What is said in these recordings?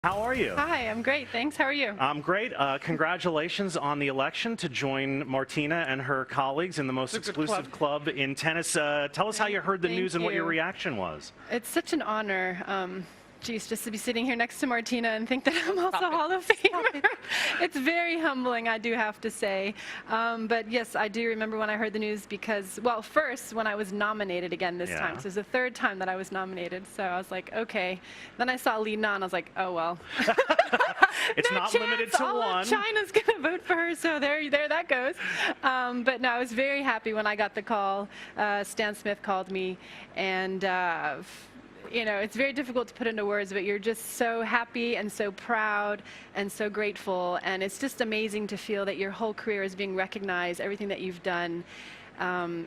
How are you? Hi, I'm great. Thanks. How are you? I'm great. Congratulations on the election to join Martina and her colleagues in the most exclusive club in tennis. Tell us how you heard the news and what your reaction was. It's such an honor. Geez, just to be sitting here next to Martina and think that I'm also a Hall of Famer. It's very humbling, I do have to say. But yes, I do remember when I heard the news because, well, first when I was nominated again this time. So it was the third time that I was nominated. So I was like, okay. Then I saw Li Na, I was like, oh, well. It's no not chance. limited to All one. of China's going to vote for her, so there that goes. But no, I was very happy when I got the call. Stan Smith called me, and you know, it's very difficult to put into words, but you're just so happy and so proud and so grateful. And it's just amazing to feel that your whole career is being recognized, everything that you've done.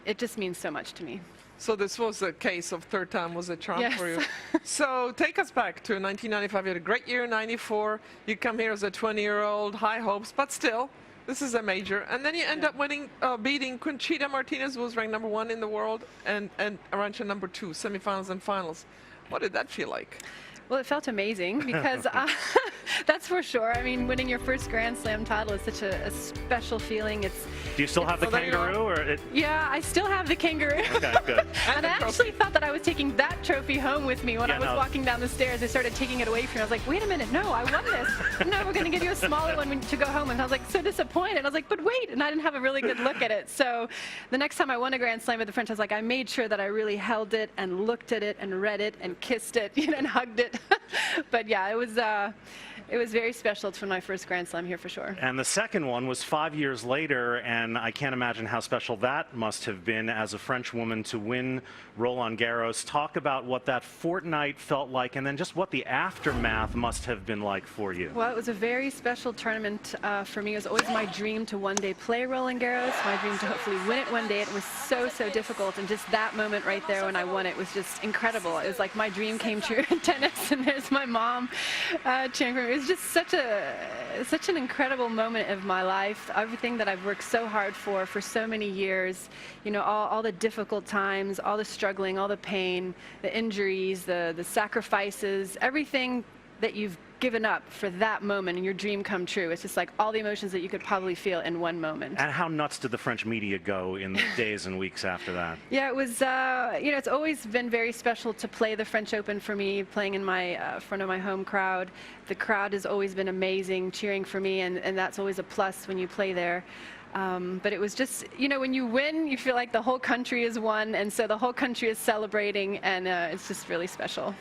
It just means so much to me. So this was a case of third time was a charm Yes. for you. So take us back to 1995. You had a great year in 94. You come here as a 20-year-old, high hopes, but still, this is a major. And then you end up winning, beating Conchita Martinez, who was ranked #1 in the world, and Arantxa #2, semifinals and finals. What did that feel like? Well, it felt amazing because that's for sure. I mean, winning your first Grand Slam title is such a special feeling. Do you still have the kangaroo? Yeah, I still have the kangaroo. Okay, good. And I actually thought that I was taking that trophy home with me when I was walking down the stairs. They started taking it away from me. I was like, wait a minute, no, I won this. No, we're going to give you a smaller one to go home. And I was like, so disappointed. I was like, but wait. And I didn't have a really good look at it. So the next time I won a Grand Slam with the French, I was like, I made sure that I really held it and looked at it and read it and kissed it, you know, and hugged it. But yeah, it was very special to win my first Grand Slam here for sure. And the second one was 5 years later, and I can't imagine how special that must have been as a French woman to win Roland Garros. Talk about what that fortnight felt like, and then just what the aftermath must have been like for you. Well, it was a very special tournament for me. It was always my dream to one day play Roland Garros, my dream to hopefully win it one day. It was so, so difficult, and just that moment right there when I won it was just incredible. It was like my dream came true in tennis, and there's my mom cheering for me. It was just such an incredible moment of my life. Everything that I've worked so hard for so many years, you know, all the difficult times, all the struggling, all the pain, the injuries, the sacrifices, everything that you've given up for that moment and your dream come true. It's just like all the emotions that you could probably feel in one moment. And how nuts did the French media go in the days and weeks after that? Yeah, it was, you know, it's always been very special to play the French Open for me, playing in my front of my home crowd. The crowd has always been amazing, cheering for me, and that's always a plus when you play there. But it was just, you know, when you win, you feel like the whole country has won, and so the whole country is celebrating, and it's just really special.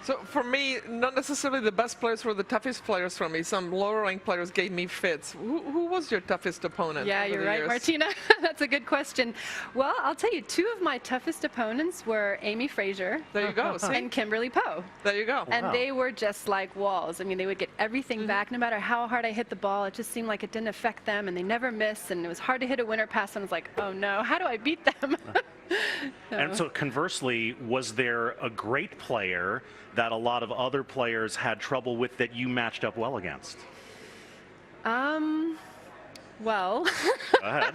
So for me, not necessarily the best players were the toughest players for me. Some lower-ranked players gave me fits. Who was your toughest opponent? Yeah, you're right, Martina. That's a good question. Well, I'll tell you, two of my toughest opponents were Amy Frazier there you go, and Kimberly Poe. There you go. And they were just like walls. I mean, they would get everything back. No matter how hard I hit the ball, it just seemed like it didn't affect them, and they never missed, and it was hard to hit a winner pass, and I was like, oh no, how do I beat them? And so conversely, was there a great player that a lot of other players had trouble with that you matched up well against? Well, Go ahead.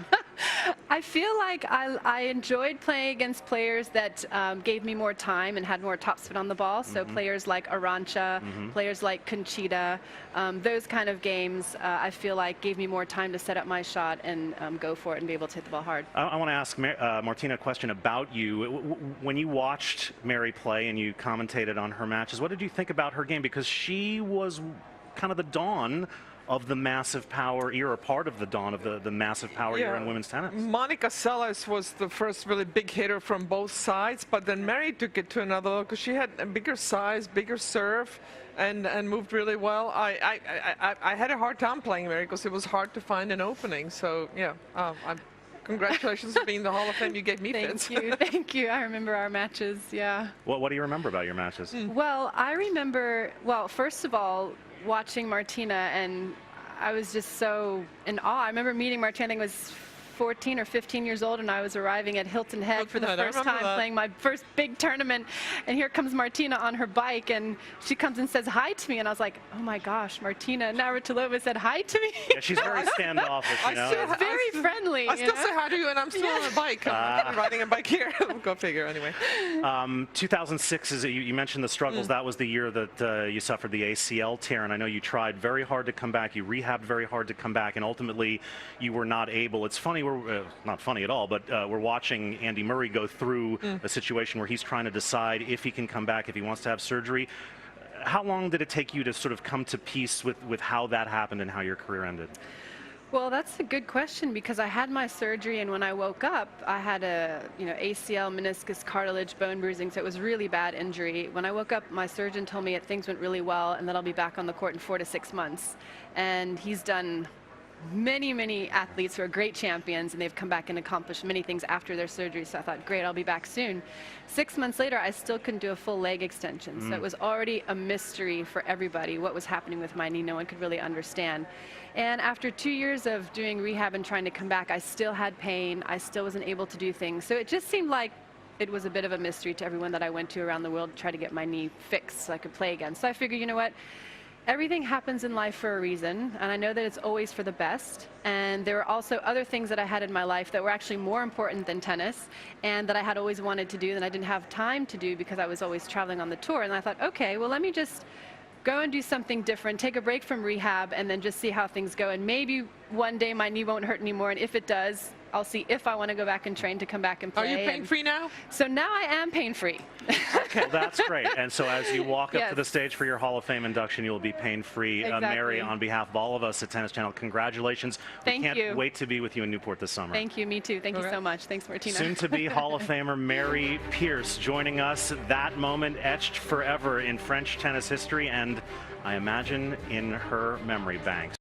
I feel like I enjoyed playing against players that gave me more time and had more topspin on the ball. So players like Arantxa, players like Conchita, those kind of games I feel like gave me more time to set up my shot and go for it and be able to hit the ball hard. I want to ask Martina a question about you. When you watched Mary play and you commentated on her matches, what did you think about her game? Because she was kind of the dawn of the massive power era, part of the dawn of the massive power era in women's tennis. Monica Seles was the first really big hitter from both sides, but then Mary took it to another level because she had a bigger size, bigger serve, and moved really well. I had a hard time playing Mary because it was hard to find an opening. So yeah, congratulations for being in the Hall of Fame. You gave me fits. Thank you, thank you. I remember our matches, yeah. What do you remember about your matches? Well, I remember, well, first of all, watching Martina, and I was just so in awe. I remember meeting Martina, I think it was 14 or 15 years old, and I was arriving at Hilton Head for the Hilton Head, I first remember time, that. playing my first big tournament. And here comes Martina on her bike, and she comes and says hi to me, and I was like, oh my gosh, Martina Navratilova said hi to me. Yeah, she's very standoffish, you know. Very friendly. I still say hi to you, and I'm still on a bike. I'm riding a bike here. Go figure, anyway. 2006 is you mentioned the struggles. That was the year that you suffered the ACL tear, and I know you tried very hard to come back. You rehabbed very hard to come back, and ultimately you were not able. It's funny, we're not funny at all, but we're watching Andy Murray go through a situation where he's trying to decide if he can come back, if he wants to have surgery. How long did it take you to sort of come to peace with how that happened and how your career ended? Well, that's a good question, because I had my surgery, and when I woke up, I had a ACL, meniscus, cartilage, bone bruising, so it was really bad injury. When I woke up, my surgeon told me that things went really well and that I'll be back on the court in 4 to 6 months. And he's done many athletes who are great champions, and they've come back and accomplished many things after their surgery, so I thought, great, I'll be back soon. 6 months later, I still couldn't do a full leg extension, so it was already a mystery for everybody what was happening with my knee. No one could really understand. And after 2 years of doing rehab and trying to come back, I still had pain. I still wasn't able to do things. So it just seemed like it was a bit of a mystery to everyone that I went to around the world to try to get my knee fixed so I could play again. So I figured, you know what? Everything happens in life for a reason, and I know that it's always for the best. And there were also other things that I had in my life that were actually more important than tennis, and that I had always wanted to do that I didn't have time to do because I was always traveling on the tour. And I thought, okay, well, let me just go and do something different, take a break from rehab, and then just see how things go. And maybe one day my knee won't hurt anymore, and if it does, I'll see if I want to go back and train to come back and play. Are you pain-free now? So now I am pain-free. Okay, well, that's great. And so as you walk up Yes. to the stage for your Hall of Fame induction, you'll be pain-free. Exactly. Mary, on behalf of all of us at Tennis Channel, congratulations. Thank we can't you. wait to be with you in Newport this summer. Thank you, me too. Thank you so much. Thanks, Martina. Soon to be Hall of Famer Mary Pierce joining us. That moment etched forever in French tennis history, and I imagine in her memory banks.